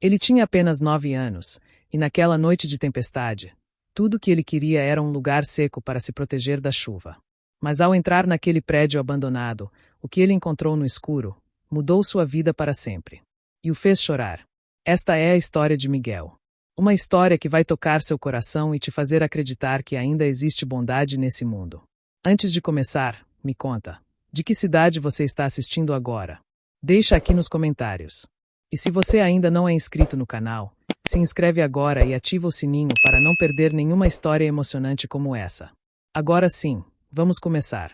Ele tinha apenas 9 anos, e naquela noite de tempestade, tudo que ele queria era um lugar seco para se proteger da chuva. Mas ao entrar naquele prédio abandonado, o que ele encontrou no escuro mudou sua vida para sempre. E o fez chorar. Esta é a história de Miguel. Uma história que vai tocar seu coração e te fazer acreditar que ainda existe bondade nesse mundo. Antes de começar, me conta, de que cidade você está assistindo agora? Deixa aqui nos comentários. E se você ainda não é inscrito no canal, se inscreve agora e ativa o sininho para não perder nenhuma história emocionante como essa. Agora sim, vamos começar.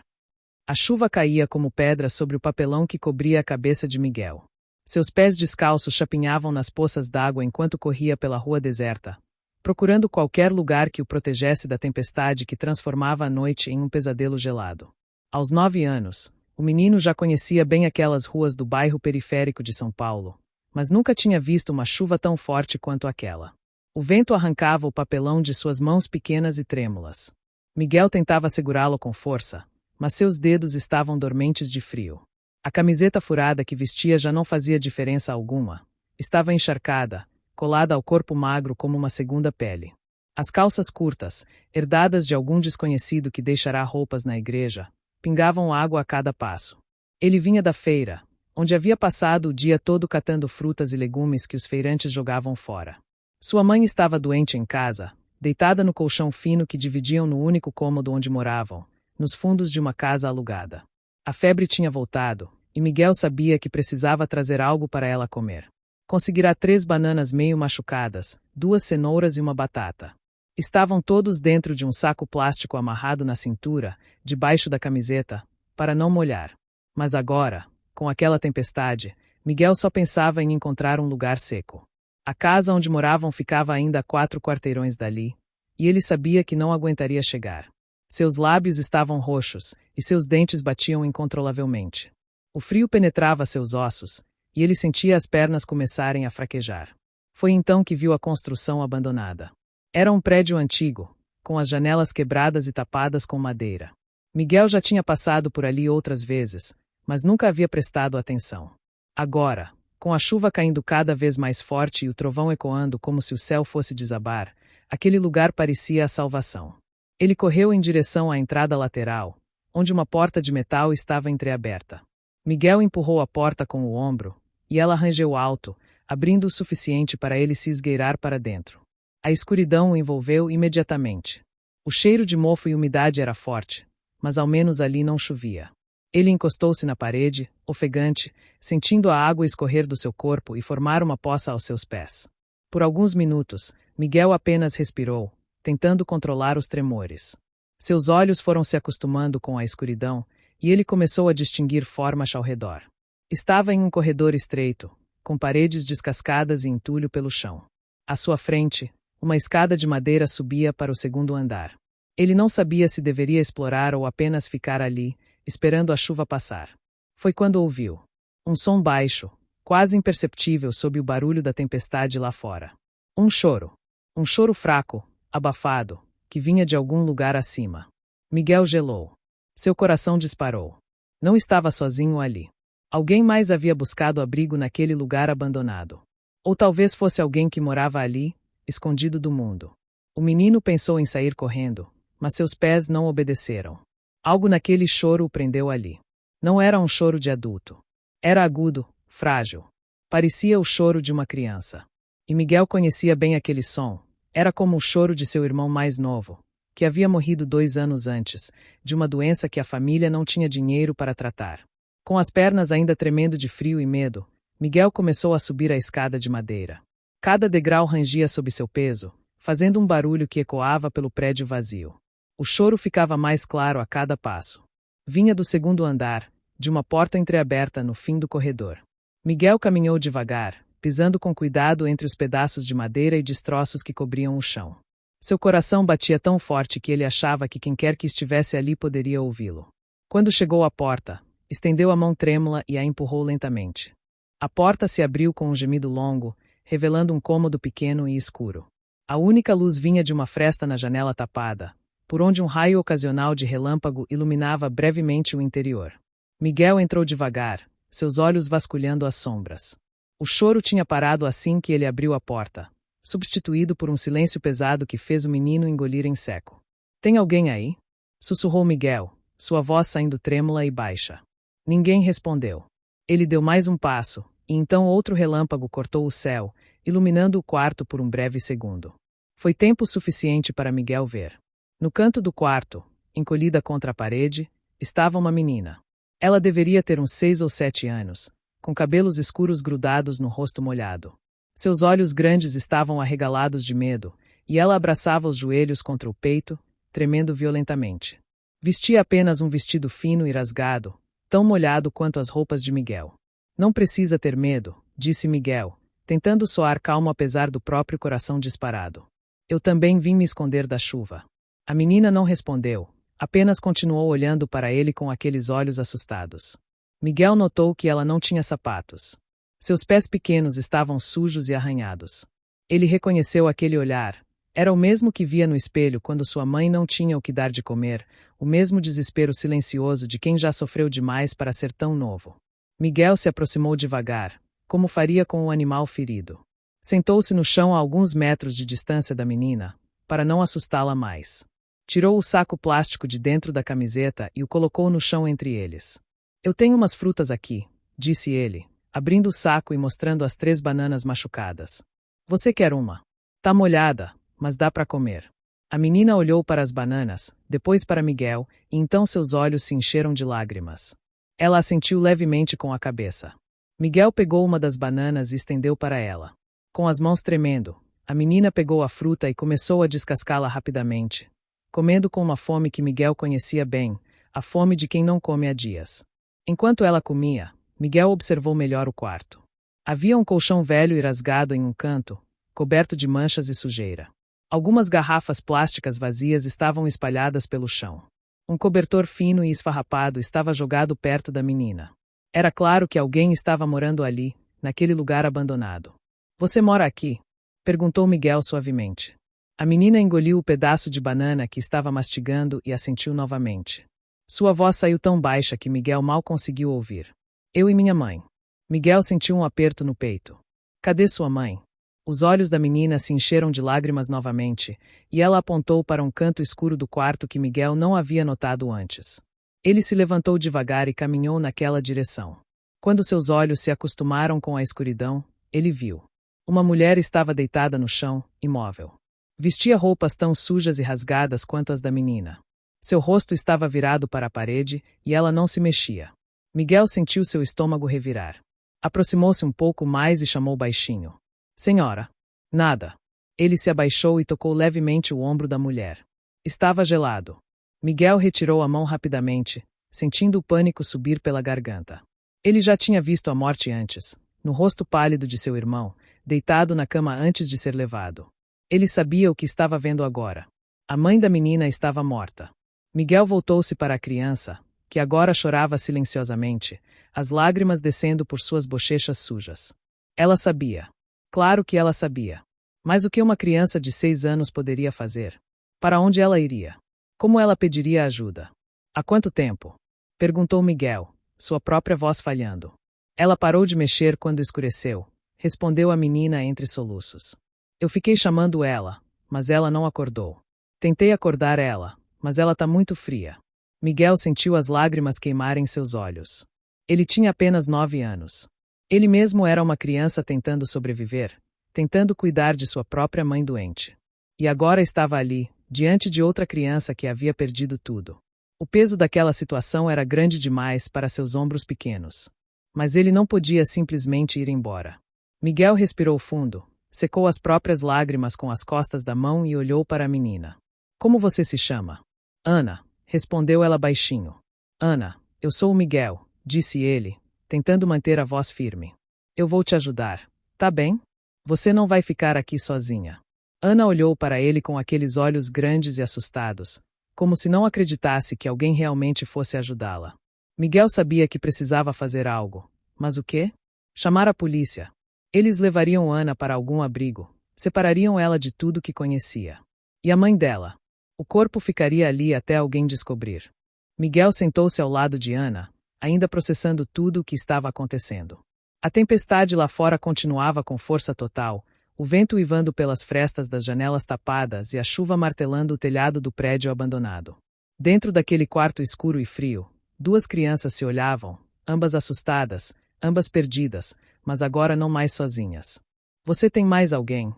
A chuva caía como pedra sobre o papelão que cobria a cabeça de Miguel. Seus pés descalços chapinhavam nas poças d'água enquanto corria pela rua deserta, procurando qualquer lugar que o protegesse da tempestade que transformava a noite em um pesadelo gelado. Aos 9 anos, o menino já conhecia bem aquelas ruas do bairro periférico de São Paulo, mas nunca tinha visto uma chuva tão forte quanto aquela. O vento arrancava o papelão de suas mãos pequenas e trêmulas. Miguel tentava segurá-lo com força, mas seus dedos estavam dormentes de frio. A camiseta furada que vestia já não fazia diferença alguma. Estava encharcada, colada ao corpo magro como uma segunda pele. As calças curtas, herdadas de algum desconhecido que deixará roupas na igreja, pingavam água a cada passo. Ele vinha da feira, onde havia passado o dia todo catando frutas e legumes que os feirantes jogavam fora. Sua mãe estava doente em casa, deitada no colchão fino que dividiam no único cômodo onde moravam, nos fundos de uma casa alugada. A febre tinha voltado, e Miguel sabia que precisava trazer algo para ela comer. Conseguirá 3 bananas meio machucadas, 2 cenouras e uma batata. Estavam todos dentro de um saco plástico amarrado na cintura, debaixo da camiseta, para não molhar. Mas agora, com aquela tempestade, Miguel só pensava em encontrar um lugar seco. A casa onde moravam ficava ainda a 4 quarteirões dali, e ele sabia que não aguentaria chegar. Seus lábios estavam roxos, e seus dentes batiam incontrolavelmente. O frio penetrava seus ossos, e ele sentia as pernas começarem a fraquejar. Foi então que viu a construção abandonada. Era um prédio antigo, com as janelas quebradas e tapadas com madeira. Miguel já tinha passado por ali outras vezes, mas nunca havia prestado atenção. Agora, com a chuva caindo cada vez mais forte e o trovão ecoando como se o céu fosse desabar, aquele lugar parecia a salvação. Ele correu em direção à entrada lateral, onde uma porta de metal estava entreaberta. Miguel empurrou a porta com o ombro, e ela rangeu alto, abrindo o suficiente para ele se esgueirar para dentro. A escuridão o envolveu imediatamente. O cheiro de mofo e umidade era forte, mas ao menos ali não chovia. Ele encostou-se na parede, ofegante, sentindo a água escorrer do seu corpo e formar uma poça aos seus pés. Por alguns minutos, Miguel apenas respirou, tentando controlar os tremores. Seus olhos foram se acostumando com a escuridão, e ele começou a distinguir formas ao redor. Estava em um corredor estreito, com paredes descascadas e entulho pelo chão. À sua frente, uma escada de madeira subia para o 2º andar. Ele não sabia se deveria explorar ou apenas ficar ali, esperando a chuva passar. Foi quando ouviu um som baixo, quase imperceptível sob o barulho da tempestade lá fora. Um choro. Um choro fraco, abafado, que vinha de algum lugar acima. Miguel gelou. Seu coração disparou. Não estava sozinho ali. Alguém mais havia buscado abrigo naquele lugar abandonado. Ou talvez fosse alguém que morava ali, escondido do mundo. O menino pensou em sair correndo, mas seus pés não obedeceram. Algo naquele choro o prendeu ali. Não era um choro de adulto. Era agudo, frágil. Parecia o choro de uma criança. E Miguel conhecia bem aquele som. Era como o choro de seu irmão mais novo, que havia morrido 2 anos antes, de uma doença que a família não tinha dinheiro para tratar. Com as pernas ainda tremendo de frio e medo, Miguel começou a subir a escada de madeira. Cada degrau rangia sob seu peso, fazendo um barulho que ecoava pelo prédio vazio. O choro ficava mais claro a cada passo. Vinha do 2º andar, de uma porta entreaberta no fim do corredor. Miguel caminhou devagar, pisando com cuidado entre os pedaços de madeira e destroços que cobriam o chão. Seu coração batia tão forte que ele achava que quem quer que estivesse ali poderia ouvi-lo. Quando chegou à porta, estendeu a mão trêmula e a empurrou lentamente. A porta se abriu com um gemido longo, revelando um cômodo pequeno e escuro. A única luz vinha de uma fresta na janela tapada, por onde um raio ocasional de relâmpago iluminava brevemente o interior. Miguel entrou devagar, seus olhos vasculhando as sombras. O choro tinha parado assim que ele abriu a porta, substituído por um silêncio pesado que fez o menino engolir em seco. Tem alguém aí? Sussurrou Miguel, sua voz saindo trêmula e baixa. Ninguém respondeu. Ele deu mais um passo, e então outro relâmpago cortou o céu, iluminando o quarto por um breve segundo. Foi tempo suficiente para Miguel ver. No canto do quarto, encolhida contra a parede, estava uma menina. Ela deveria ter uns 6 ou 7 anos, com cabelos escuros grudados no rosto molhado. Seus olhos grandes estavam arregalados de medo, e ela abraçava os joelhos contra o peito, tremendo violentamente. Vestia apenas um vestido fino e rasgado, tão molhado quanto as roupas de Miguel. Não precisa ter medo, disse Miguel, tentando soar calmo apesar do próprio coração disparado. Eu também vim me esconder da chuva. A menina não respondeu, apenas continuou olhando para ele com aqueles olhos assustados. Miguel notou que ela não tinha sapatos. Seus pés pequenos estavam sujos e arranhados. Ele reconheceu aquele olhar. Era o mesmo que via no espelho quando sua mãe não tinha o que dar de comer, o mesmo desespero silencioso de quem já sofreu demais para ser tão novo. Miguel se aproximou devagar, como faria com um animal ferido. Sentou-se no chão a alguns metros de distância da menina, para não assustá-la mais. Tirou o saco plástico de dentro da camiseta e o colocou no chão entre eles. Eu tenho umas frutas aqui, disse ele, abrindo o saco e mostrando as 3 bananas machucadas. Você quer uma? Tá molhada, mas dá para comer. A menina olhou para as bananas, depois para Miguel, e então seus olhos se encheram de lágrimas. Ela assentiu levemente com a cabeça. Miguel pegou uma das bananas e estendeu para ela. Com as mãos tremendo, a menina pegou a fruta e começou a descascá-la rapidamente, comendo com uma fome que Miguel conhecia bem, a fome de quem não come há dias. Enquanto ela comia, Miguel observou melhor o quarto. Havia um colchão velho e rasgado em um canto, coberto de manchas e sujeira. Algumas garrafas plásticas vazias estavam espalhadas pelo chão. Um cobertor fino e esfarrapado estava jogado perto da menina. Era claro que alguém estava morando ali, naquele lugar abandonado. Você mora aqui? Perguntou Miguel suavemente. A menina engoliu o pedaço de banana que estava mastigando e assentiu novamente. Sua voz saiu tão baixa que Miguel mal conseguiu ouvir. Eu e minha mãe. Miguel sentiu um aperto no peito. Cadê sua mãe? Os olhos da menina se encheram de lágrimas novamente, e ela apontou para um canto escuro do quarto que Miguel não havia notado antes. Ele se levantou devagar e caminhou naquela direção. Quando seus olhos se acostumaram com a escuridão, ele viu. Uma mulher estava deitada no chão, imóvel. Vestia roupas tão sujas e rasgadas quanto as da menina. Seu rosto estava virado para a parede, e ela não se mexia. Miguel sentiu seu estômago revirar. Aproximou-se um pouco mais e chamou baixinho. Senhora. Nada. Ele se abaixou e tocou levemente o ombro da mulher. Estava gelado. Miguel retirou a mão rapidamente, sentindo o pânico subir pela garganta. Ele já tinha visto a morte antes, no rosto pálido de seu irmão, deitado na cama antes de ser levado. Ele sabia o que estava vendo agora. A mãe da menina estava morta. Miguel voltou-se para a criança, que agora chorava silenciosamente, as lágrimas descendo por suas bochechas sujas. Ela sabia. Claro que ela sabia. Mas o que uma criança de 6 anos poderia fazer? Para onde ela iria? Como ela pediria ajuda? Há quanto tempo? Perguntou Miguel, sua própria voz falhando. Ela parou de mexer quando escureceu, respondeu a menina entre soluços. Eu fiquei chamando ela, mas ela não acordou. Tentei acordar ela, mas ela tá muito fria. Miguel sentiu as lágrimas queimarem seus olhos. Ele tinha apenas 9 anos. Ele mesmo era uma criança tentando sobreviver, tentando cuidar de sua própria mãe doente. E agora estava ali, diante de outra criança que havia perdido tudo. O peso daquela situação era grande demais para seus ombros pequenos. Mas ele não podia simplesmente ir embora. Miguel respirou fundo, secou as próprias lágrimas com as costas da mão e olhou para a menina. Como você se chama? Ana, respondeu ela baixinho. Ana, eu sou o Miguel, disse ele, tentando manter a voz firme. Eu vou te ajudar, tá bem? Você não vai ficar aqui sozinha. Ana olhou para ele com aqueles olhos grandes e assustados, como se não acreditasse que alguém realmente fosse ajudá-la. Miguel sabia que precisava fazer algo. Mas o quê? Chamar a polícia. Eles levariam Ana para algum abrigo, separariam ela de tudo que conhecia. E a mãe dela? O corpo ficaria ali até alguém descobrir. Miguel sentou-se ao lado de Ana, ainda processando tudo o que estava acontecendo. A tempestade lá fora continuava com força total, o vento uivando pelas frestas das janelas tapadas e a chuva martelando o telhado do prédio abandonado. Dentro daquele quarto escuro e frio, duas crianças se olhavam, ambas assustadas, ambas perdidas, mas agora não mais sozinhas. Você tem mais alguém?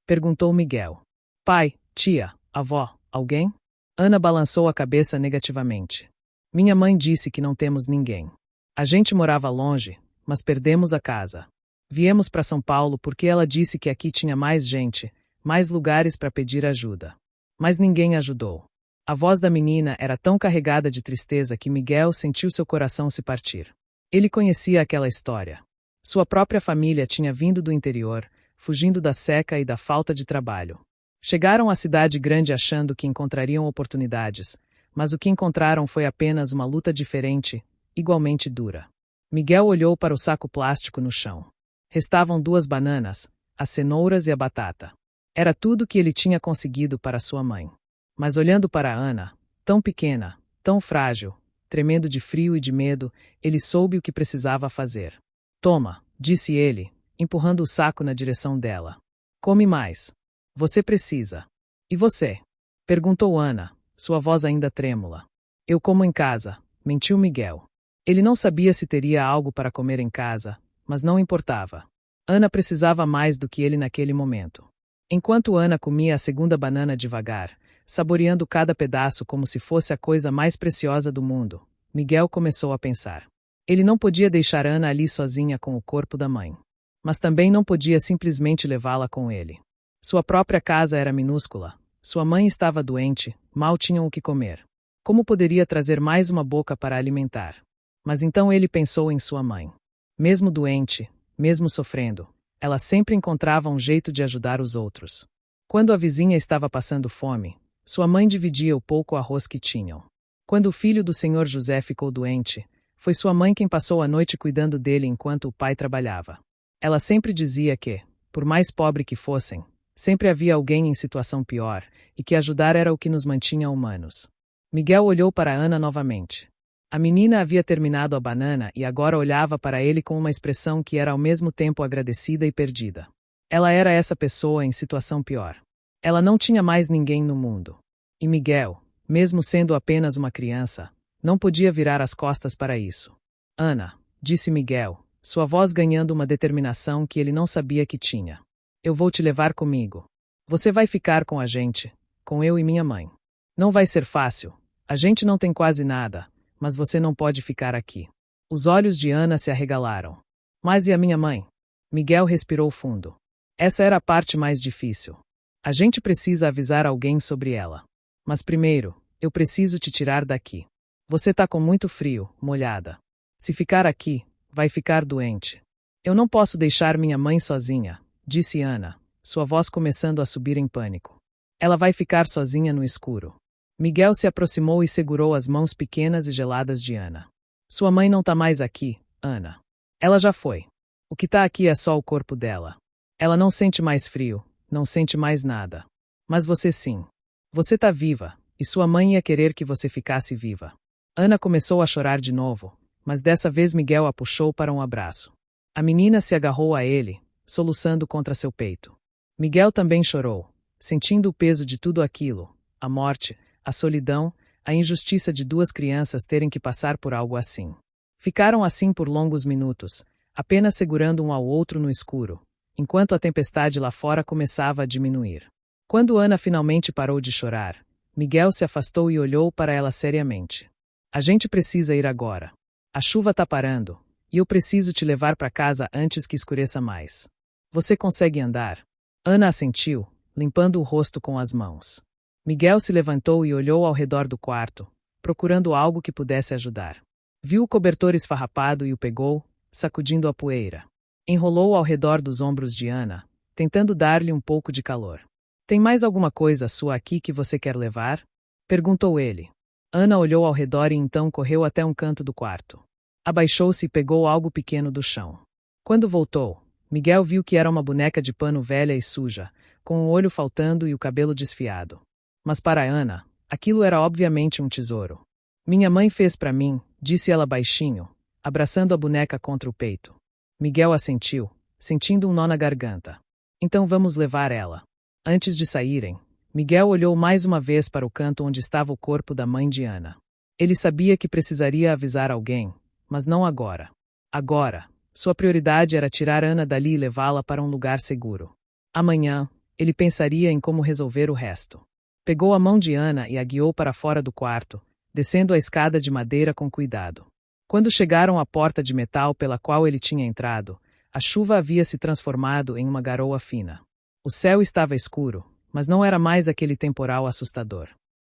Perguntou Miguel. Pai, tia, avó, alguém? Ana balançou a cabeça negativamente. Minha mãe disse que não temos ninguém. A gente morava longe, mas perdemos a casa. Viemos para São Paulo porque ela disse que aqui tinha mais gente, mais lugares para pedir ajuda. Mas ninguém ajudou. A voz da menina era tão carregada de tristeza que Miguel sentiu seu coração se partir. Ele conhecia aquela história. Sua própria família tinha vindo do interior, fugindo da seca e da falta de trabalho. Chegaram à cidade grande achando que encontrariam oportunidades, mas o que encontraram foi apenas uma luta diferente, igualmente dura. Miguel olhou para o saco plástico no chão. Restavam 2 bananas, as cenouras e a batata. Era tudo que ele tinha conseguido para sua mãe. Mas olhando para Ana, tão pequena, tão frágil, tremendo de frio e de medo, ele soube o que precisava fazer. Toma, disse ele, empurrando o saco na direção dela. Come mais. Você precisa. E você? Perguntou Ana, sua voz ainda trêmula. Eu como em casa, mentiu Miguel. Ele não sabia se teria algo para comer em casa, mas não importava. Ana precisava mais do que ele naquele momento. Enquanto Ana comia a segunda banana devagar, saboreando cada pedaço como se fosse a coisa mais preciosa do mundo, Miguel começou a pensar. Ele não podia deixar Ana ali sozinha com o corpo da mãe. Mas também não podia simplesmente levá-la com ele. Sua própria casa era minúscula. Sua mãe estava doente, mal tinham o que comer. Como poderia trazer mais uma boca para alimentar? Mas então ele pensou em sua mãe. Mesmo doente, mesmo sofrendo, ela sempre encontrava um jeito de ajudar os outros. Quando a vizinha estava passando fome, sua mãe dividia o pouco arroz que tinham. Quando o filho do senhor José ficou doente, foi sua mãe quem passou a noite cuidando dele enquanto o pai trabalhava. Ela sempre dizia que, por mais pobre que fossem, sempre havia alguém em situação pior, e que ajudar era o que nos mantinha humanos. Miguel olhou para Ana novamente. A menina havia terminado a banana e agora olhava para ele com uma expressão que era ao mesmo tempo agradecida e perdida. Ela era essa pessoa em situação pior. Ela não tinha mais ninguém no mundo. E Miguel, mesmo sendo apenas uma criança, não podia virar as costas para isso. Ana, disse Miguel, sua voz ganhando uma determinação que ele não sabia que tinha. Eu vou te levar comigo. Você vai ficar com a gente, com eu e minha mãe. Não vai ser fácil. A gente não tem quase nada, mas você não pode ficar aqui. Os olhos de Ana se arregalaram. Mas e a minha mãe? Miguel respirou fundo. Essa era a parte mais difícil. A gente precisa avisar alguém sobre ela. Mas primeiro, eu preciso te tirar daqui. Você tá com muito frio, molhada. Se ficar aqui, vai ficar doente. Eu não posso deixar minha mãe sozinha, disse Ana, sua voz começando a subir em pânico. Ela vai ficar sozinha no escuro. Miguel se aproximou e segurou as mãos pequenas e geladas de Ana. Sua mãe não tá mais aqui, Ana. Ela já foi. O que tá aqui é só o corpo dela. Ela não sente mais frio, não sente mais nada. Mas você sim. Você tá viva, e sua mãe ia querer que você ficasse viva. Ana começou a chorar de novo, mas dessa vez Miguel a puxou para um abraço. A menina se agarrou a ele, soluçando contra seu peito. Miguel também chorou, sentindo o peso de tudo aquilo, a morte, a solidão, a injustiça de 2 crianças terem que passar por algo assim. Ficaram assim por longos minutos, apenas segurando um ao outro no escuro, enquanto a tempestade lá fora começava a diminuir. Quando Ana finalmente parou de chorar, Miguel se afastou e olhou para ela seriamente. A gente precisa ir agora. A chuva tá parando, e eu preciso te levar para casa antes que escureça mais. Você consegue andar? Ana assentiu, limpando o rosto com as mãos. Miguel se levantou e olhou ao redor do quarto, procurando algo que pudesse ajudar. Viu o cobertor esfarrapado e o pegou, sacudindo a poeira. Enrolou ao redor dos ombros de Ana, tentando dar-lhe um pouco de calor. Tem mais alguma coisa sua aqui que você quer levar? Perguntou ele. Ana olhou ao redor e então correu até um canto do quarto. Abaixou-se e pegou algo pequeno do chão. Quando voltou, Miguel viu que era uma boneca de pano velha e suja, com o olho faltando e o cabelo desfiado. Mas para Ana, aquilo era obviamente um tesouro. Minha mãe fez para mim, disse ela baixinho, abraçando a boneca contra o peito. Miguel assentiu, sentindo um nó na garganta. Então vamos levar ela. Antes de saírem, Miguel olhou mais uma vez para o canto onde estava o corpo da mãe de Ana. Ele sabia que precisaria avisar alguém, mas não agora. Agora, sua prioridade era tirar Ana dali e levá-la para um lugar seguro. Amanhã, ele pensaria em como resolver o resto. Pegou a mão de Ana e a guiou para fora do quarto, descendo a escada de madeira com cuidado. Quando chegaram à porta de metal pela qual ele tinha entrado, a chuva havia se transformado em uma garoa fina. O céu estava escuro, mas não era mais aquele temporal assustador.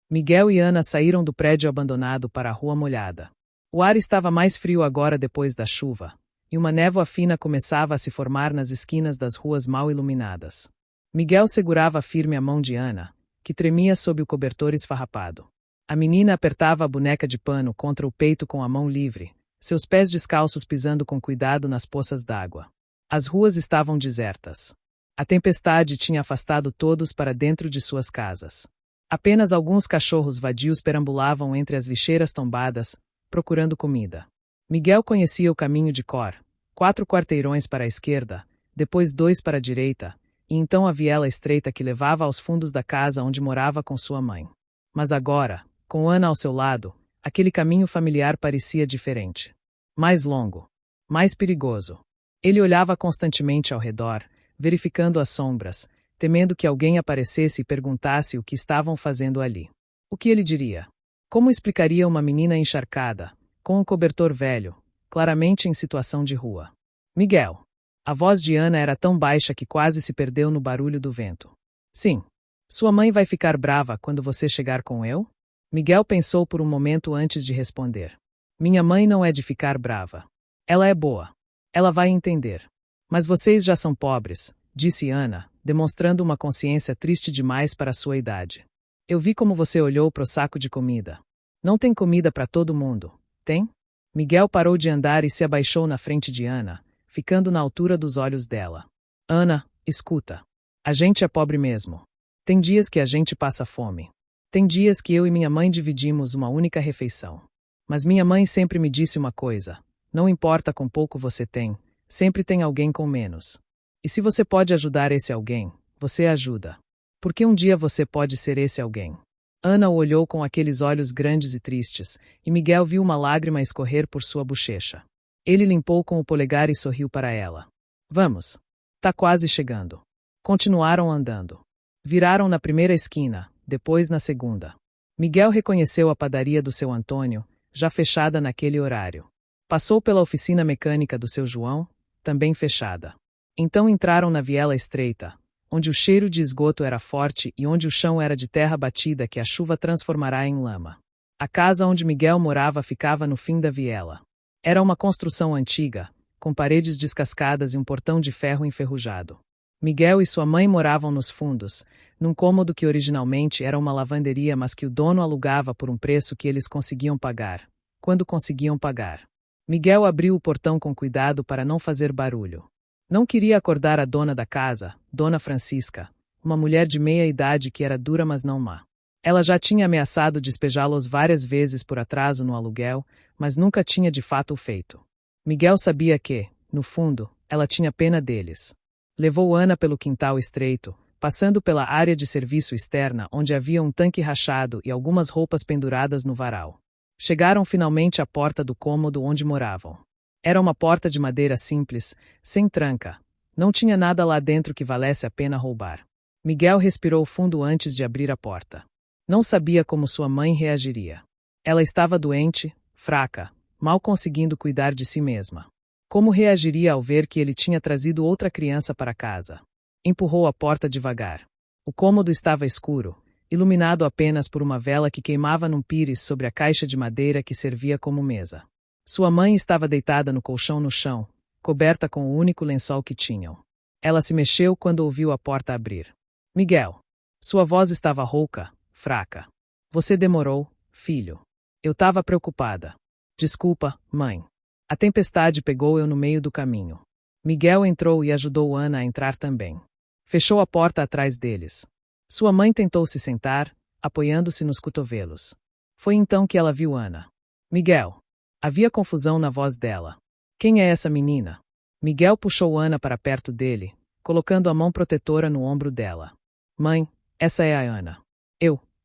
Miguel e Ana saíram do prédio abandonado para a rua molhada. O ar estava mais frio agora depois da chuva, e uma névoa fina começava a se formar nas esquinas das ruas mal iluminadas. Miguel segurava firme a mão de Ana, que tremia sob o cobertor esfarrapado. A menina apertava a boneca de pano contra o peito com a mão livre, seus pés descalços pisando com cuidado nas poças d'água. As ruas estavam desertas. A tempestade tinha afastado todos para dentro de suas casas. Apenas alguns cachorros vadios perambulavam entre as lixeiras tombadas, procurando comida. Miguel conhecia o caminho de cor: 4 quarteirões para a esquerda, depois 2 para a direita, e então a viela estreita que levava aos fundos da casa onde morava com sua mãe. Mas agora, com Ana ao seu lado, aquele caminho familiar parecia diferente. Mais longo. Mais perigoso. Ele olhava constantemente ao redor, verificando as sombras, temendo que alguém aparecesse e perguntasse o que estavam fazendo ali. O que ele diria? Como explicaria uma menina encharcada, com um cobertor velho, claramente em situação de rua? Miguel. A voz de Ana era tão baixa que quase se perdeu no barulho do vento. Sim. Sua mãe vai ficar brava quando você chegar com eu? Miguel pensou por um momento antes de responder. Minha mãe não é de ficar brava. Ela é boa. Ela vai entender. Mas vocês já são pobres, disse Ana, demonstrando uma consciência triste demais para sua idade. Eu vi como você olhou para o saco de comida. Não tem comida para todo mundo, tem? Miguel parou de andar e se abaixou na frente de Ana, ficando na altura dos olhos dela. Ana, escuta. A gente é pobre mesmo. Tem dias que a gente passa fome. Tem dias que eu e minha mãe dividimos uma única refeição. Mas minha mãe sempre me disse uma coisa: não importa quão pouco você tem, sempre tem alguém com menos. E se você pode ajudar esse alguém, você ajuda. Porque um dia você pode ser esse alguém. Ana o olhou com aqueles olhos grandes e tristes, e Miguel viu uma lágrima escorrer por sua bochecha. Ele limpou com o polegar e sorriu para ela. Vamos. Tá quase chegando. Continuaram andando. Viraram na primeira esquina, depois na segunda. Miguel reconheceu a padaria do seu Antônio, já fechada naquele horário. Passou pela oficina mecânica do seu João, também fechada. Então entraram na viela estreita, onde o cheiro de esgoto era forte e onde o chão era de terra batida que a chuva transformará em lama. A casa onde Miguel morava ficava no fim da viela. Era uma construção antiga, com paredes descascadas e um portão de ferro enferrujado. Miguel e sua mãe moravam nos fundos, num cômodo que originalmente era uma lavanderia, mas que o dono alugava por um preço que eles conseguiam pagar, quando conseguiam pagar. Miguel abriu o portão com cuidado para não fazer barulho. Não queria acordar a dona da casa, Dona Francisca, uma mulher de meia idade que era dura mas não má. Ela já tinha ameaçado despejá-los várias vezes por atraso no aluguel, mas nunca tinha de fato o feito. Miguel sabia que, no fundo, ela tinha pena deles. Levou Ana pelo quintal estreito, passando pela área de serviço externa onde havia um tanque rachado e algumas roupas penduradas no varal. Chegaram finalmente à porta do cômodo onde moravam. Era uma porta de madeira simples, sem tranca. Não tinha nada lá dentro que valesse a pena roubar. Miguel respirou fundo antes de abrir a porta. Não sabia como sua mãe reagiria. Ela estava doente, fraca, mal conseguindo cuidar de si mesma. Como reagiria ao ver que ele tinha trazido outra criança para casa? Empurrou a porta devagar. O cômodo estava escuro, iluminado apenas por uma vela que queimava num pires sobre a caixa de madeira que servia como mesa. Sua mãe estava deitada no colchão no chão, coberta com o único lençol que tinham. Ela se mexeu quando ouviu a porta abrir. Miguel. Sua voz estava rouca, fraca. Você demorou, filho. Eu estava preocupada. Desculpa, mãe. A tempestade pegou eu no meio do caminho. Miguel entrou e ajudou Ana a entrar também. Fechou a porta atrás deles. Sua mãe tentou se sentar, apoiando-se nos cotovelos. Foi então que ela viu Ana. Miguel. Havia confusão na voz dela. Quem é essa menina? Miguel puxou Ana para perto dele, colocando a mão protetora no ombro dela. Mãe, essa é a Ana.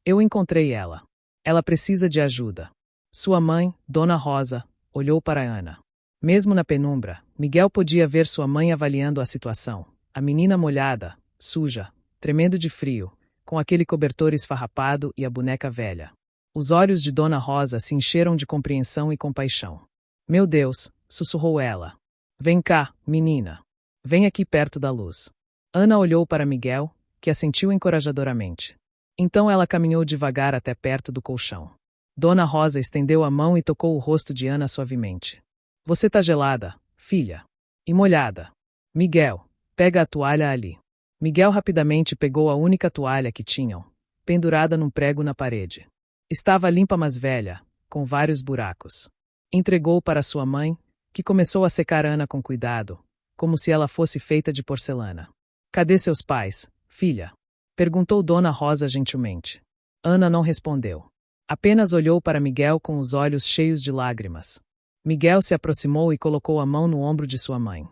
Eu encontrei ela. Ela precisa de ajuda. Sua mãe, Dona Rosa, olhou para Ana. Mesmo na penumbra, Miguel podia ver sua mãe avaliando a situação. A menina molhada, suja, tremendo de frio, com aquele cobertor esfarrapado e a boneca velha. Os olhos de Dona Rosa se encheram de compreensão e compaixão. Meu Deus, sussurrou ela. Vem cá, menina. Vem aqui perto da luz. Ana olhou para Miguel, que assentiu encorajadoramente. Então ela caminhou devagar até perto do colchão. Dona Rosa estendeu a mão e tocou o rosto de Ana suavemente. Você tá gelada, filha. E molhada. Miguel, pega a toalha ali. Miguel rapidamente pegou a única toalha que tinham, pendurada num prego na parede. Estava limpa mas velha, com vários buracos. Entregou para sua mãe, que começou a secar Ana com cuidado, como se ela fosse feita de porcelana. Cadê seus pais, filha? Perguntou Dona Rosa gentilmente. Ana não respondeu. Apenas olhou para Miguel com os olhos cheios de lágrimas. Miguel se aproximou e colocou a mão no ombro de sua mãe.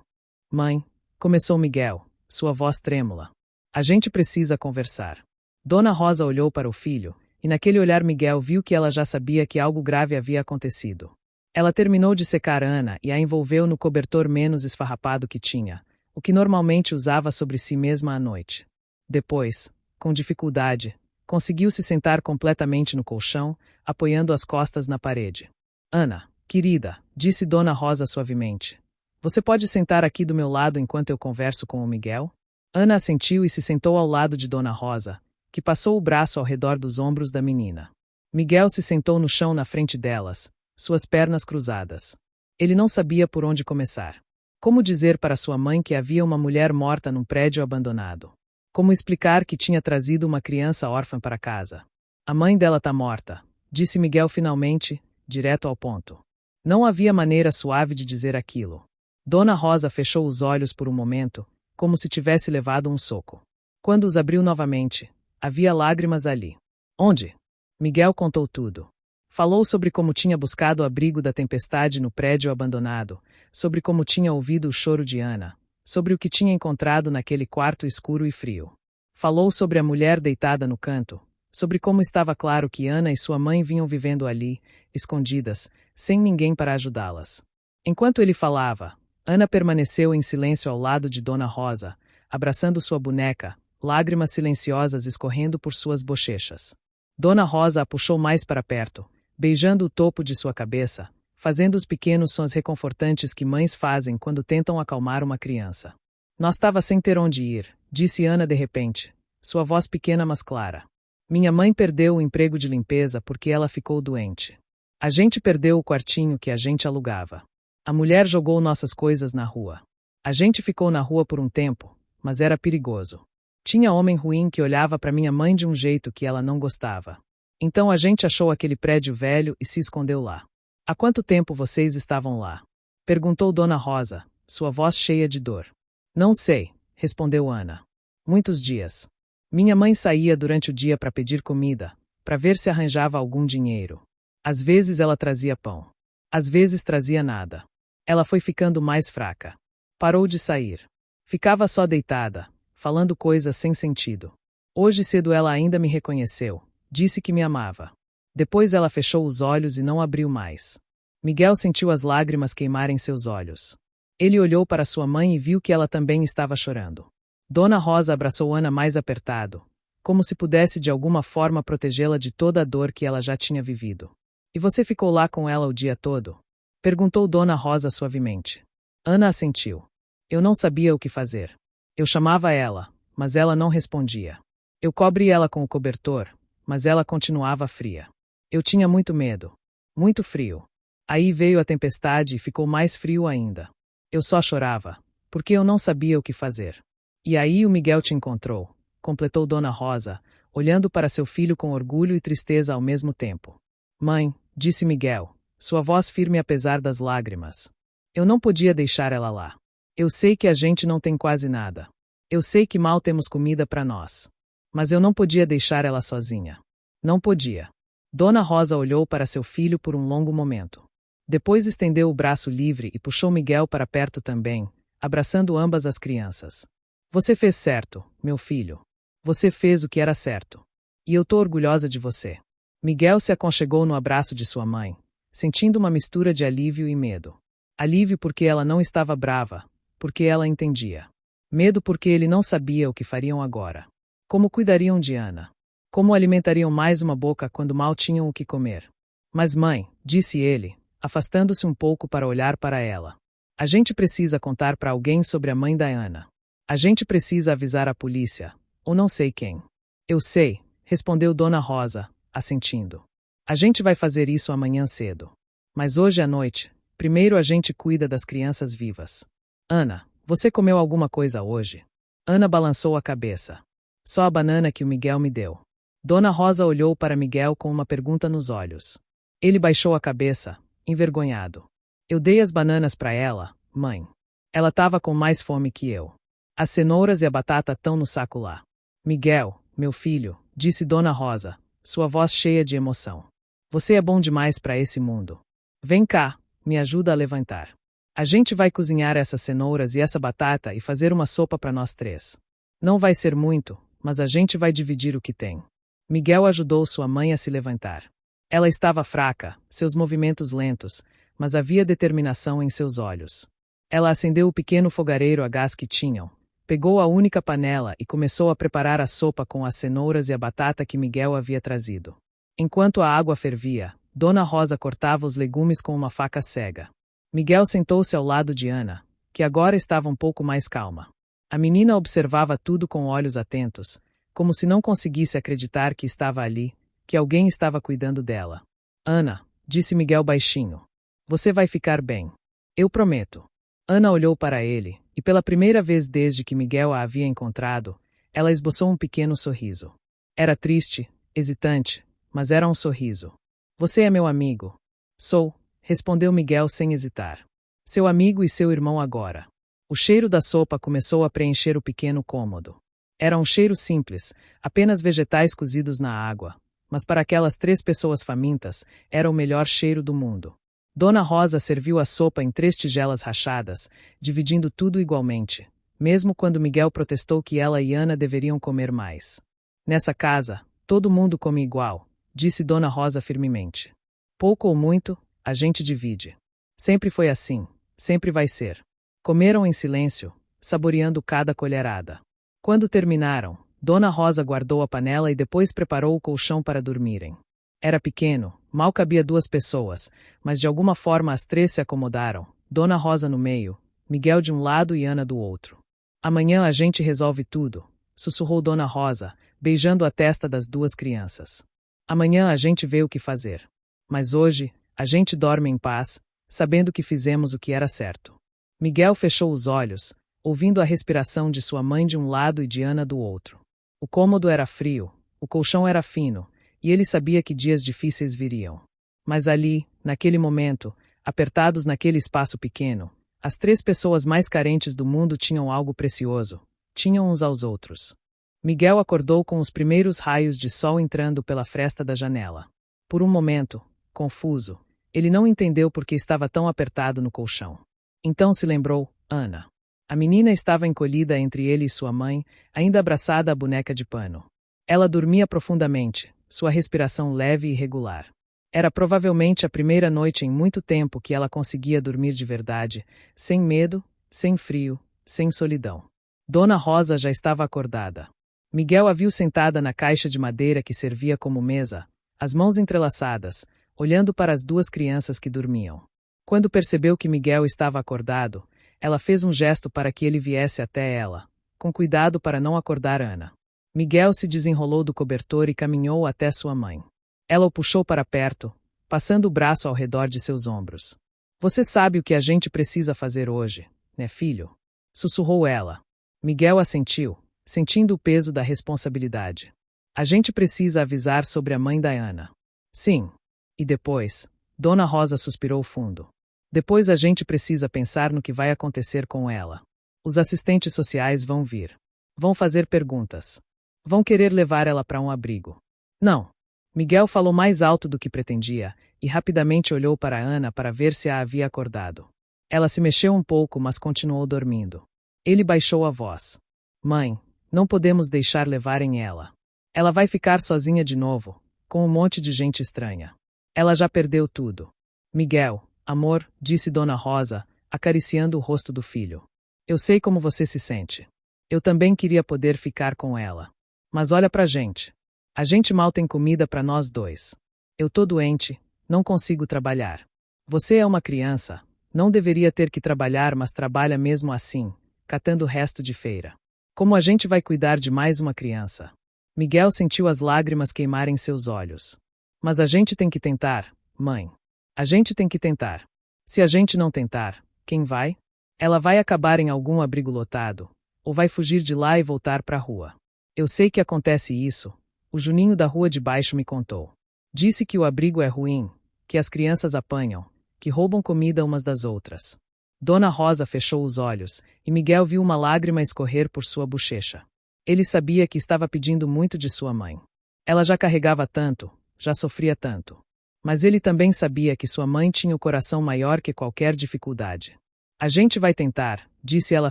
Mãe, começou Miguel, sua voz trêmula. A gente precisa conversar. Dona Rosa olhou para o filho, e naquele olhar Miguel viu que ela já sabia que algo grave havia acontecido. Ela terminou de secar Ana e a envolveu no cobertor menos esfarrapado que tinha, o que normalmente usava sobre si mesma à noite. Depois, com dificuldade, conseguiu se sentar completamente no colchão, apoiando as costas na parede. Ana, querida, disse Dona Rosa suavemente. Você pode sentar aqui do meu lado enquanto eu converso com o Miguel? Ana assentiu e se sentou ao lado de Dona Rosa, que passou o braço ao redor dos ombros da menina. Miguel se sentou no chão na frente delas, suas pernas cruzadas. Ele não sabia por onde começar. Como dizer para sua mãe que havia uma mulher morta num prédio abandonado? Como explicar que tinha trazido uma criança órfã para casa? A mãe dela tá morta, disse Miguel finalmente, direto ao ponto. Não havia maneira suave de dizer aquilo. Dona Rosa fechou os olhos por um momento, como se tivesse levado um soco. Quando os abriu novamente, havia lágrimas ali. Onde? Miguel contou tudo. Falou sobre como tinha buscado o abrigo da tempestade no prédio abandonado, sobre como tinha ouvido o choro de Ana, sobre o que tinha encontrado naquele quarto escuro e frio. Falou sobre a mulher deitada no canto, sobre como estava claro que Ana e sua mãe vinham vivendo ali, escondidas, sem ninguém para ajudá-las. Enquanto ele falava, Ana permaneceu em silêncio ao lado de Dona Rosa, abraçando sua boneca, lágrimas silenciosas escorrendo por suas bochechas. Dona Rosa a puxou mais para perto, beijando o topo de sua cabeça, fazendo os pequenos sons reconfortantes que mães fazem quando tentam acalmar uma criança. Nós estava sem ter onde ir, disse Ana de repente, sua voz pequena mas clara. Minha mãe perdeu o emprego de limpeza porque ela ficou doente. A gente perdeu o quartinho que a gente alugava. A mulher jogou nossas coisas na rua. A gente ficou na rua por um tempo, mas era perigoso. Tinha homem ruim que olhava para minha mãe de um jeito que ela não gostava. Então a gente achou aquele prédio velho e se escondeu lá. Há quanto tempo vocês estavam lá? Perguntou Dona Rosa, sua voz cheia de dor. Não sei, respondeu Ana. Muitos dias. Minha mãe saía durante o dia para pedir comida, para ver se arranjava algum dinheiro. Às vezes ela trazia pão. Às vezes trazia nada. Ela foi ficando mais fraca. Parou de sair. Ficava só deitada, falando coisas sem sentido. Hoje cedo ela ainda me reconheceu. Disse que me amava. Depois ela fechou os olhos e não abriu mais. Miguel sentiu as lágrimas queimarem seus olhos. Ele olhou para sua mãe e viu que ela também estava chorando. Dona Rosa abraçou Ana mais apertado, como se pudesse de alguma forma protegê-la de toda a dor que ela já tinha vivido. E você ficou lá com ela o dia todo? Perguntou Dona Rosa suavemente. Ana assentiu. Eu não sabia o que fazer. Eu chamava ela, mas ela não respondia. Eu cobri ela com o cobertor, mas ela continuava fria. Eu tinha muito medo. Muito frio. Aí veio a tempestade e ficou mais frio ainda. Eu só chorava, porque eu não sabia o que fazer. E aí o Miguel te encontrou, completou Dona Rosa, olhando para seu filho com orgulho e tristeza ao mesmo tempo. Mãe, disse Miguel, sua voz firme apesar das lágrimas. Eu não podia deixar ela lá. Eu sei que a gente não tem quase nada. Eu sei que mal temos comida para nós. Mas eu não podia deixar ela sozinha. Não podia. Dona Rosa olhou para seu filho por um longo momento. Depois estendeu o braço livre e puxou Miguel para perto também, abraçando ambas as crianças. Você fez certo, meu filho. Você fez o que era certo. E eu tô orgulhosa de você. Miguel se aconchegou no abraço de sua mãe, sentindo uma mistura de alívio e medo. Alívio porque ela não estava brava, porque ela entendia. Medo porque ele não sabia o que fariam agora. Como cuidariam de Ana? Como alimentariam mais uma boca quando mal tinham o que comer? Mas mãe, disse ele, afastando-se um pouco para olhar para ela. A gente precisa contar para alguém sobre a mãe da Ana. A gente precisa avisar a polícia, ou não sei quem. Eu sei, respondeu Dona Rosa, assentindo. A gente vai fazer isso amanhã cedo. Mas hoje à noite, primeiro a gente cuida das crianças vivas. Ana, você comeu alguma coisa hoje? Ana balançou a cabeça. Só a banana que o Miguel me deu. Dona Rosa olhou para Miguel com uma pergunta nos olhos. Ele baixou a cabeça, envergonhado. Eu dei as bananas para ela, mãe. Ela estava com mais fome que eu. As cenouras e a batata estão no saco lá. Miguel, meu filho, disse Dona Rosa, sua voz cheia de emoção. Você é bom demais para esse mundo. Vem cá, me ajuda a levantar. A gente vai cozinhar essas cenouras e essa batata e fazer uma sopa para nós três. Não vai ser muito, mas a gente vai dividir o que tem. Miguel ajudou sua mãe a se levantar. Ela estava fraca, seus movimentos lentos, mas havia determinação em seus olhos. Ela acendeu o pequeno fogareiro a gás que tinham, pegou a única panela e começou a preparar a sopa com as cenouras e a batata que Miguel havia trazido. Enquanto a água fervia, Dona Rosa cortava os legumes com uma faca cega. Miguel sentou-se ao lado de Ana, que agora estava um pouco mais calma. A menina observava tudo com olhos atentos, como se não conseguisse acreditar que estava ali, que alguém estava cuidando dela. Ana, disse Miguel baixinho. Você vai ficar bem. Eu prometo. Ana olhou para ele, e pela primeira vez desde que Miguel a havia encontrado, ela esboçou um pequeno sorriso. Era triste, hesitante, mas era um sorriso. Você é meu amigo. Sou, respondeu Miguel sem hesitar. Seu amigo e seu irmão agora. O cheiro da sopa começou a preencher o pequeno cômodo. Era um cheiro simples, apenas vegetais cozidos na água, mas para aquelas 3 pessoas famintas, era o melhor cheiro do mundo. Dona Rosa serviu a sopa em 3 tigelas rachadas, dividindo tudo igualmente, mesmo quando Miguel protestou que ela e Ana deveriam comer mais. Nessa casa, todo mundo come igual, disse Dona Rosa firmemente. Pouco ou muito, a gente divide. Sempre foi assim, sempre vai ser. Comeram em silêncio, saboreando cada colherada. Quando terminaram, Dona Rosa guardou a panela e depois preparou o colchão para dormirem. Era pequeno, mal cabia 2 pessoas, mas de alguma forma as 3 se acomodaram, Dona Rosa no meio, Miguel de um lado e Ana do outro. Amanhã a gente resolve tudo, sussurrou Dona Rosa, beijando a testa das 2 crianças. Amanhã a gente vê o que fazer. Mas hoje, a gente dorme em paz, sabendo que fizemos o que era certo. Miguel fechou os olhos, ouvindo a respiração de sua mãe de um lado e de Ana do outro. O cômodo era frio, o colchão era fino, e ele sabia que dias difíceis viriam. Mas ali, naquele momento, apertados naquele espaço pequeno, as 3 pessoas mais carentes do mundo tinham algo precioso, tinham uns aos outros. Miguel acordou com os primeiros raios de sol entrando pela fresta da janela. Por um momento, confuso, ele não entendeu por que estava tão apertado no colchão. Então se lembrou, Ana. A menina estava encolhida entre ele e sua mãe, ainda abraçada à boneca de pano. Ela dormia profundamente, sua respiração leve e regular. Era provavelmente a primeira noite em muito tempo que ela conseguia dormir de verdade, sem medo, sem frio, sem solidão. Dona Rosa já estava acordada. Miguel a viu sentada na caixa de madeira que servia como mesa, as mãos entrelaçadas, olhando para as 2 crianças que dormiam. Quando percebeu que Miguel estava acordado, ela fez um gesto para que ele viesse até ela, com cuidado para não acordar Ana. Miguel se desenrolou do cobertor e caminhou até sua mãe. Ela o puxou para perto, passando o braço ao redor de seus ombros. Você sabe o que a gente precisa fazer hoje, né, filho? Sussurrou ela. Miguel assentiu, sentindo o peso da responsabilidade. A gente precisa avisar sobre a mãe da Ana. Sim. E depois, Dona Rosa suspirou fundo. Depois a gente precisa pensar no que vai acontecer com ela. Os assistentes sociais vão vir. Vão fazer perguntas. Vão querer levar ela para um abrigo. Não. Miguel falou mais alto do que pretendia, e rapidamente olhou para Ana para ver se a havia acordado. Ela se mexeu um pouco, mas continuou dormindo. Ele baixou a voz. Mãe, não podemos deixar levarem ela. Ela vai ficar sozinha de novo, com um monte de gente estranha. Ela já perdeu tudo. Miguel, amor, disse Dona Rosa, acariciando o rosto do filho. Eu sei como você se sente. Eu também queria poder ficar com ela. Mas olha pra gente. A gente mal tem comida pra nós dois. Eu tô doente, não consigo trabalhar. Você é uma criança, não deveria ter que trabalhar, mas trabalha mesmo assim, catando o resto de feira. Como a gente vai cuidar de mais uma criança? Miguel sentiu as lágrimas queimarem seus olhos. Mas a gente tem que tentar, mãe. A gente tem que tentar. Se a gente não tentar, quem vai? Ela vai acabar em algum abrigo lotado, ou vai fugir de lá e voltar pra rua. Eu sei que acontece isso. O Juninho da rua de baixo me contou. Disse que o abrigo é ruim, que as crianças apanham, que roubam comida umas das outras. Dona Rosa fechou os olhos, e Miguel viu uma lágrima escorrer por sua bochecha. Ele sabia que estava pedindo muito de sua mãe. Ela já carregava tanto, já sofria tanto. Mas ele também sabia que sua mãe tinha o coração maior que qualquer dificuldade. A gente vai tentar, disse ela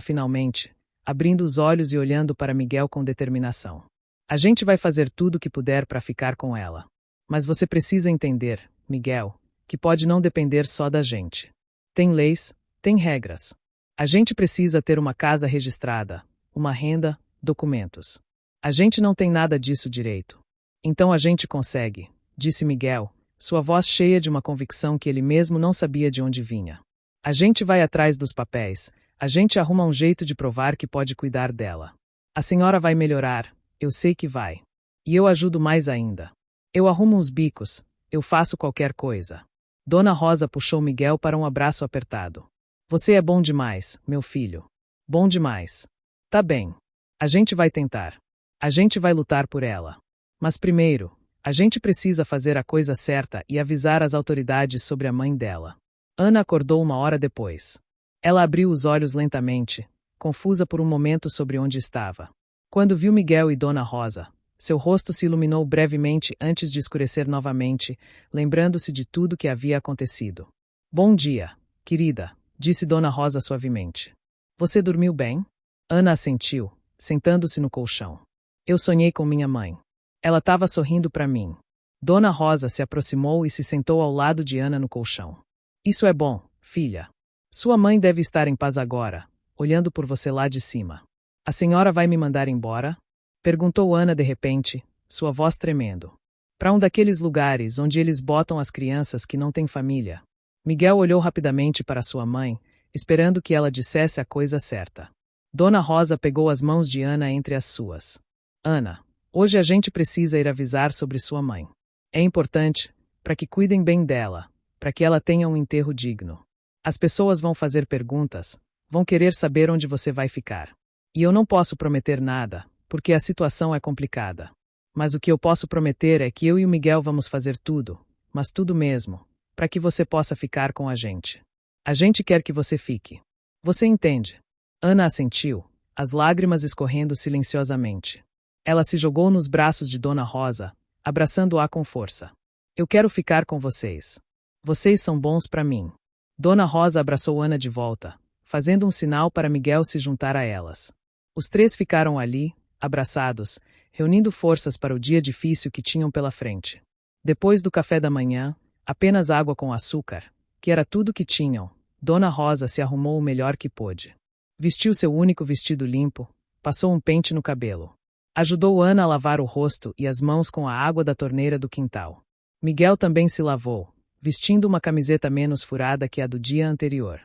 finalmente, abrindo os olhos e olhando para Miguel com determinação. A gente vai fazer tudo o que puder para ficar com ela. Mas você precisa entender, Miguel, que pode não depender só da gente. Tem leis, tem regras. A gente precisa ter uma casa registrada, uma renda, documentos. A gente não tem nada disso direito. Então a gente consegue, disse Miguel, sua voz cheia de uma convicção que ele mesmo não sabia de onde vinha. A gente vai atrás dos papéis, a gente arruma um jeito de provar que pode cuidar dela. A senhora vai melhorar, eu sei que vai. E eu ajudo mais ainda. Eu arrumo uns bicos, eu faço qualquer coisa. Dona Rosa puxou Miguel para um abraço apertado. Você é bom demais, meu filho. Bom demais. Tá bem. A gente vai tentar. A gente vai lutar por ela. Mas primeiro, a gente precisa fazer a coisa certa e avisar as autoridades sobre a mãe dela. Ana acordou uma hora depois. Ela abriu os olhos lentamente, confusa por um momento sobre onde estava. Quando viu Miguel e Dona Rosa, seu rosto se iluminou brevemente antes de escurecer novamente, lembrando-se de tudo que havia acontecido. Bom dia, querida, disse Dona Rosa suavemente. Você dormiu bem? Ana assentiu, sentando-se no colchão. Eu sonhei com minha mãe. Ela estava sorrindo para mim. Dona Rosa se aproximou e se sentou ao lado de Ana no colchão. Isso é bom, filha. Sua mãe deve estar em paz agora, olhando por você lá de cima. A senhora vai me mandar embora? Perguntou Ana de repente, sua voz tremendo. Para um daqueles lugares onde eles botam as crianças que não têm família. Miguel olhou rapidamente para sua mãe, esperando que ela dissesse a coisa certa. Dona Rosa pegou as mãos de Ana entre as suas. Ana, hoje a gente precisa ir avisar sobre sua mãe. É importante, para que cuidem bem dela, para que ela tenha um enterro digno. As pessoas vão fazer perguntas, vão querer saber onde você vai ficar. E eu não posso prometer nada, porque a situação é complicada. Mas o que eu posso prometer é que eu e o Miguel vamos fazer tudo, mas tudo mesmo, para que você possa ficar com a gente. A gente quer que você fique. Você entende? Ana assentiu, as lágrimas escorrendo silenciosamente. Ela se jogou nos braços de Dona Rosa, abraçando-a com força. Eu quero ficar com vocês. Vocês são bons para mim. Dona Rosa abraçou Ana de volta, fazendo um sinal para Miguel se juntar a elas. Os três ficaram ali, abraçados, reunindo forças para o dia difícil que tinham pela frente. Depois do café da manhã, apenas água com açúcar, que era tudo que tinham, Dona Rosa se arrumou o melhor que pôde. Vestiu seu único vestido limpo, passou um pente no cabelo. Ajudou Ana a lavar o rosto e as mãos com a água da torneira do quintal. Miguel também se lavou, vestindo uma camiseta menos furada que a do dia anterior.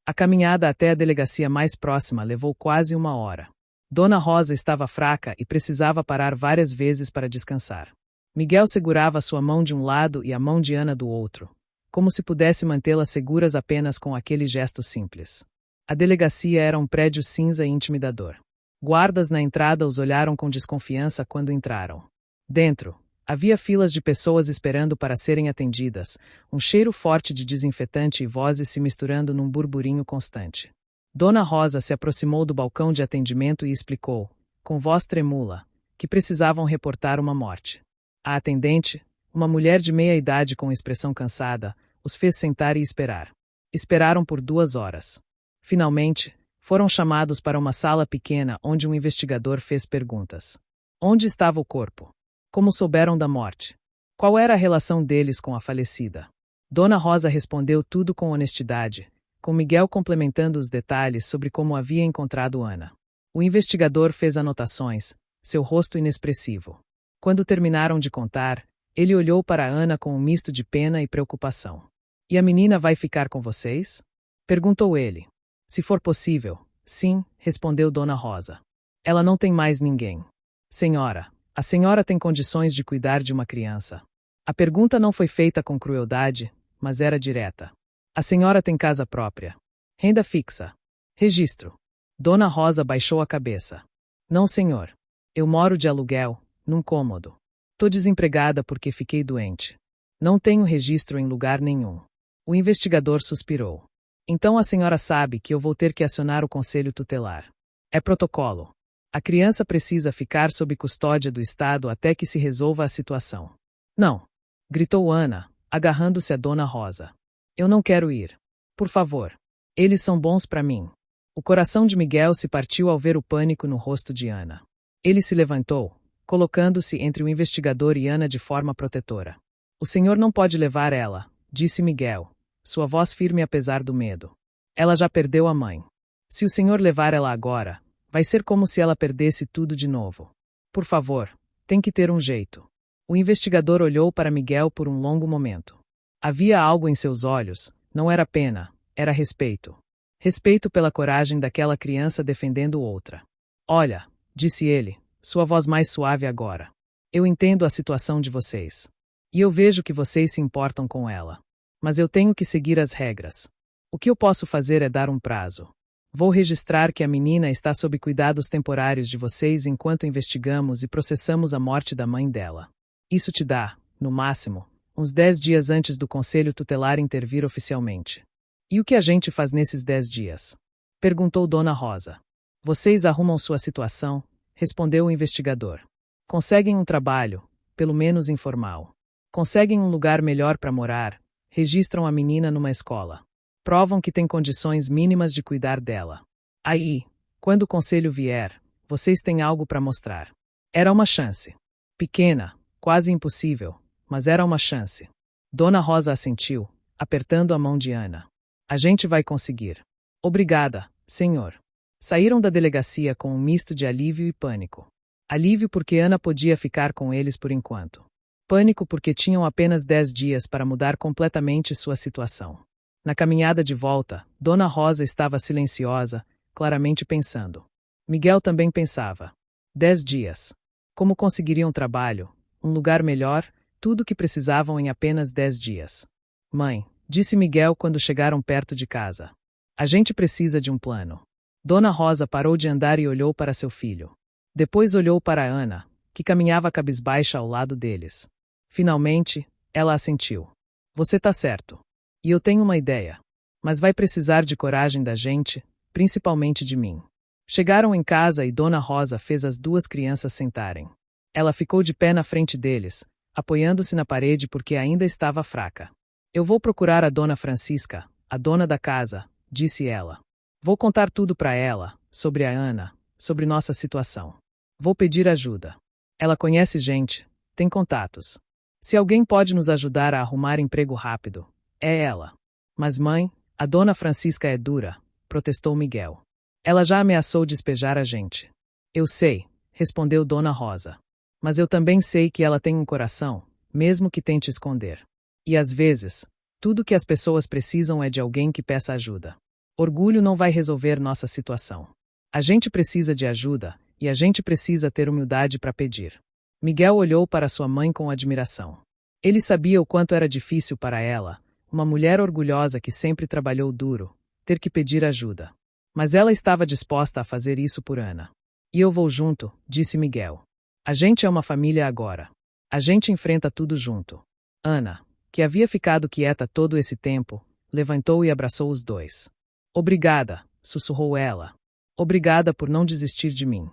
A caminhada até a delegacia mais próxima levou quase 1 hora. Dona Rosa estava fraca e precisava parar várias vezes para descansar. Miguel segurava sua mão de um lado e a mão de Ana do outro, como se pudesse mantê-las seguras apenas com aquele gesto simples. A delegacia era um prédio cinza e intimidador. Guardas na entrada os olharam com desconfiança quando entraram. Dentro, havia filas de pessoas esperando para serem atendidas, um cheiro forte de desinfetante e vozes se misturando num burburinho constante. Dona Rosa se aproximou do balcão de atendimento e explicou, com voz tremula, que precisavam reportar uma morte. A atendente, uma mulher de meia idade com expressão cansada, os fez sentar e esperar. Esperaram por 2 horas. Finalmente, foram chamados para uma sala pequena onde um investigador fez perguntas. Onde estava o corpo? Como souberam da morte? Qual era a relação deles com a falecida? Dona Rosa respondeu tudo com honestidade, com Miguel complementando os detalhes sobre como havia encontrado Ana. O investigador fez anotações, seu rosto inexpressivo. Quando terminaram de contar, ele olhou para Ana com um misto de pena e preocupação. E a menina vai ficar com vocês? Perguntou ele. Se for possível, sim, respondeu Dona Rosa. Ela não tem mais ninguém. Senhora, a senhora tem condições de cuidar de uma criança. A pergunta não foi feita com crueldade, mas era direta. A senhora tem casa própria. Renda fixa. Registro. Dona Rosa baixou a cabeça. Não, senhor. Eu moro de aluguel, num cômodo. Tô desempregada porque fiquei doente. Não tenho registro em lugar nenhum. O investigador suspirou. Então a senhora sabe que eu vou ter que acionar o conselho tutelar. É protocolo. A criança precisa ficar sob custódia do Estado até que se resolva a situação. Não, gritou Ana, agarrando-se a Dona Rosa. Eu não quero ir. Por favor. Eles são bons para mim. O coração de Miguel se partiu ao ver o pânico no rosto de Ana. Ele se levantou, colocando-se entre o investigador e Ana de forma protetora. O senhor não pode levar ela, disse Miguel, sua voz firme apesar do medo. Ela já perdeu a mãe. Se o senhor levar ela agora, vai ser como se ela perdesse tudo de novo. Por favor, tem que ter um jeito. O investigador olhou para Miguel por um longo momento. Havia algo em seus olhos, não era pena, era respeito. Respeito pela coragem daquela criança defendendo outra. Olha, disse ele, sua voz mais suave agora. Eu entendo a situação de vocês. E eu vejo que vocês se importam com ela. Mas eu tenho que seguir as regras. O que eu posso fazer é dar um prazo. Vou registrar que a menina está sob cuidados temporários de vocês enquanto investigamos e processamos a morte da mãe dela. Isso te dá, no máximo, uns 10 dias antes do Conselho Tutelar intervir oficialmente. E o que a gente faz nesses 10 dias? Perguntou Dona Rosa. Vocês arrumam sua situação, respondeu o investigador. Conseguem um trabalho, pelo menos informal. Conseguem um lugar melhor para morar, registram a menina numa escola. Provam que têm condições mínimas de cuidar dela. Aí, quando o conselho vier, vocês têm algo para mostrar. Era uma chance. Pequena, quase impossível, mas era uma chance. Dona Rosa assentiu, apertando a mão de Ana. A gente vai conseguir. Obrigada, senhor. Saíram da delegacia com um misto de alívio e pânico. Alívio porque Ana podia ficar com eles por enquanto. Pânico porque tinham apenas 10 dias para mudar completamente sua situação. Na caminhada de volta, Dona Rosa estava silenciosa, claramente pensando. Miguel também pensava. 10 dias. Como conseguiriam trabalho, um lugar melhor, tudo o que precisavam em apenas 10 dias. Mãe, disse Miguel quando chegaram perto de casa. A gente precisa de um plano. Dona Rosa parou de andar e olhou para seu filho. Depois olhou para Ana, que caminhava cabisbaixa ao lado deles. Finalmente, ela assentiu. Você tá certo. E eu tenho uma ideia. Mas vai precisar de coragem da gente, principalmente de mim. Chegaram em casa e Dona Rosa fez as duas crianças sentarem. Ela ficou de pé na frente deles, apoiando-se na parede porque ainda estava fraca. Eu vou procurar a Dona Francisca, a dona da casa, disse ela. Vou contar tudo para ela, sobre a Ana, sobre nossa situação. Vou pedir ajuda. Ela conhece gente, tem contatos. Se alguém pode nos ajudar a arrumar emprego rápido, é ela. Mas mãe, a Dona Francisca é dura, protestou Miguel. Ela já ameaçou despejar a gente. Eu sei, respondeu Dona Rosa. Mas eu também sei que ela tem um coração, mesmo que tente esconder. E às vezes, tudo que as pessoas precisam é de alguém que peça ajuda. Orgulho não vai resolver nossa situação. A gente precisa de ajuda, e a gente precisa ter humildade para pedir. Miguel olhou para sua mãe com admiração. Ele sabia o quanto era difícil para ela, uma mulher orgulhosa que sempre trabalhou duro, ter que pedir ajuda. Mas ela estava disposta a fazer isso por Ana. E eu vou junto, disse Miguel. A gente é uma família agora. A gente enfrenta tudo junto. Ana, que havia ficado quieta todo esse tempo, levantou e abraçou os dois. Obrigada, sussurrou ela. Obrigada por não desistir de mim.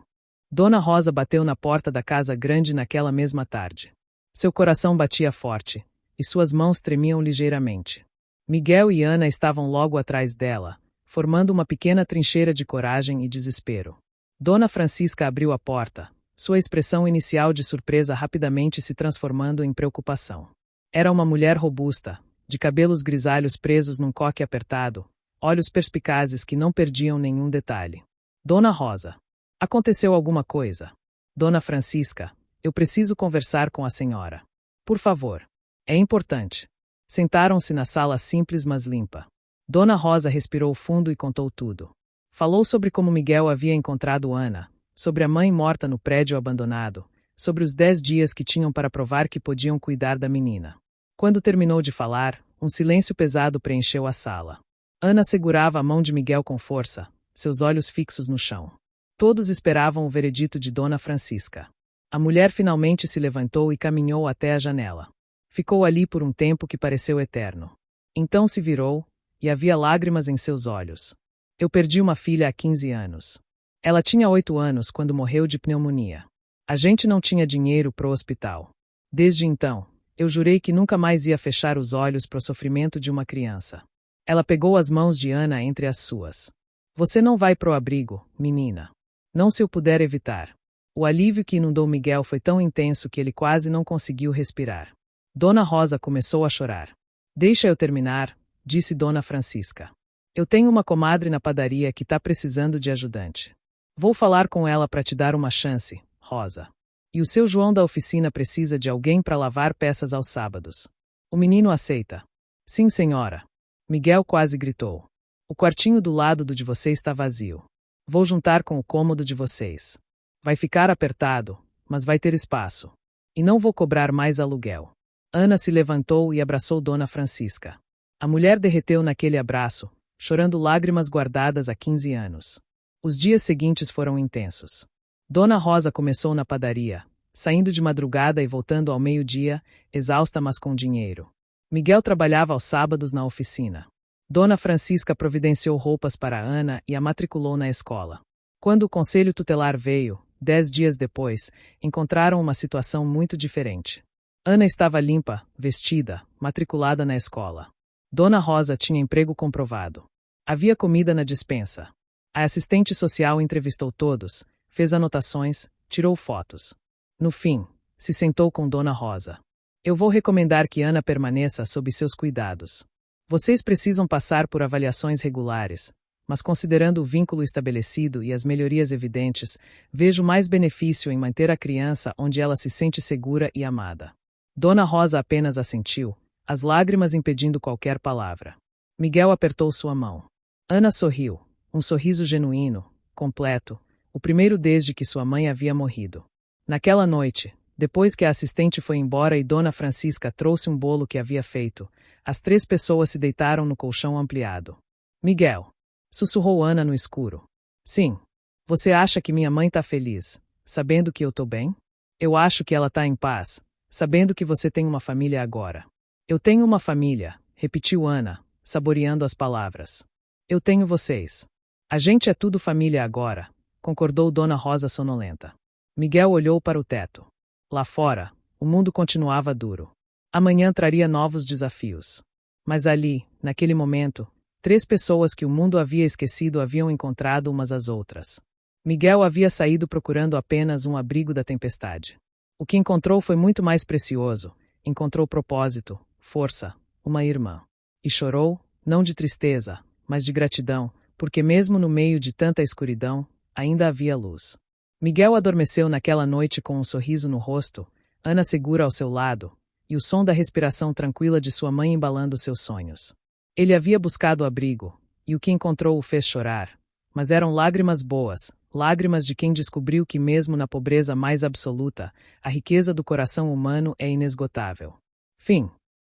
Dona Rosa bateu na porta da casa grande naquela mesma tarde. Seu coração batia forte, e suas mãos tremiam ligeiramente. Miguel e Ana estavam logo atrás dela, formando uma pequena trincheira de coragem e desespero. Dona Francisca abriu a porta, sua expressão inicial de surpresa rapidamente se transformando em preocupação. Era uma mulher robusta, de cabelos grisalhos presos num coque apertado, olhos perspicazes que não perdiam nenhum detalhe. Dona Rosa. Aconteceu alguma coisa? Dona Francisca, eu preciso conversar com a senhora. Por favor. É importante. Sentaram-se na sala simples mas limpa. Dona Rosa respirou fundo e contou tudo. Falou sobre como Miguel havia encontrado Ana, sobre a mãe morta no prédio abandonado, sobre os 10 dias que tinham para provar que podiam cuidar da menina. Quando terminou de falar, um silêncio pesado preencheu a sala. Ana segurava a mão de Miguel com força, seus olhos fixos no chão. Todos esperavam o veredito de Dona Francisca. A mulher finalmente se levantou e caminhou até a janela. Ficou ali por um tempo que pareceu eterno. Então se virou, e havia lágrimas em seus olhos. Eu perdi uma filha há 15 anos. Ela tinha 8 anos quando morreu de pneumonia. A gente não tinha dinheiro pro hospital. Desde então, eu jurei que nunca mais ia fechar os olhos pro sofrimento de uma criança. Ela pegou as mãos de Ana entre as suas. Você não vai pro abrigo, menina. Não se eu puder evitar. O alívio que inundou Miguel foi tão intenso que ele quase não conseguiu respirar. Dona Rosa começou a chorar. Deixa eu terminar, disse Dona Francisca. Eu tenho uma comadre na padaria que tá precisando de ajudante. Vou falar com ela para te dar uma chance, Rosa. E o seu João da oficina precisa de alguém para lavar peças aos sábados. O menino aceita. Sim, senhora. Miguel quase gritou. O quartinho do lado do de vocês está vazio. Vou juntar com o cômodo de vocês. Vai ficar apertado, mas vai ter espaço. E não vou cobrar mais aluguel. Ana se levantou e abraçou Dona Francisca. A mulher derreteu naquele abraço, chorando lágrimas guardadas há 15 anos. Os dias seguintes foram intensos. Dona Rosa começou na padaria, saindo de madrugada e voltando ao meio-dia, exausta mas com dinheiro. Miguel trabalhava aos sábados na oficina. Dona Francisca providenciou roupas para Ana e a matriculou na escola. Quando o conselho tutelar veio, 10 dias depois, encontraram uma situação muito diferente. Ana estava limpa, vestida, matriculada na escola. Dona Rosa tinha emprego comprovado. Havia comida na despensa. A assistente social entrevistou todos, fez anotações, tirou fotos. No fim, se sentou com Dona Rosa. Eu vou recomendar que Ana permaneça sob seus cuidados. Vocês precisam passar por avaliações regulares, mas considerando o vínculo estabelecido e as melhorias evidentes, vejo mais benefício em manter a criança onde ela se sente segura e amada. Dona Rosa apenas assentiu, as lágrimas impedindo qualquer palavra. Miguel apertou sua mão. Ana sorriu, um sorriso genuíno, completo, o primeiro desde que sua mãe havia morrido. Naquela noite, depois que a assistente foi embora e Dona Francisca trouxe um bolo que havia feito, as 3 pessoas se deitaram no colchão ampliado. Miguel, sussurrou Ana no escuro. Sim. Você acha que minha mãe tá feliz, sabendo que eu tô bem? Eu acho que ela tá em paz, sabendo que você tem uma família agora. Eu tenho uma família, repetiu Ana, saboreando as palavras. Eu tenho vocês. A gente é tudo família agora, concordou Dona Rosa sonolenta. Miguel olhou para o teto. Lá fora, o mundo continuava duro. Amanhã traria novos desafios. Mas ali, naquele momento, 3 pessoas que o mundo havia esquecido haviam encontrado umas às outras. Miguel havia saído procurando apenas um abrigo da tempestade. O que encontrou foi muito mais precioso. Encontrou propósito, força, uma irmã. E chorou, não de tristeza, mas de gratidão, porque mesmo no meio de tanta escuridão, ainda havia luz. Miguel adormeceu naquela noite com um sorriso no rosto, Ana segura ao seu lado, e o som da respiração tranquila de sua mãe embalando seus sonhos. Ele havia buscado abrigo, e o que encontrou o fez chorar, mas eram lágrimas boas, lágrimas de quem descobriu que mesmo na pobreza mais absoluta, a riqueza do coração humano é inesgotável. Fim.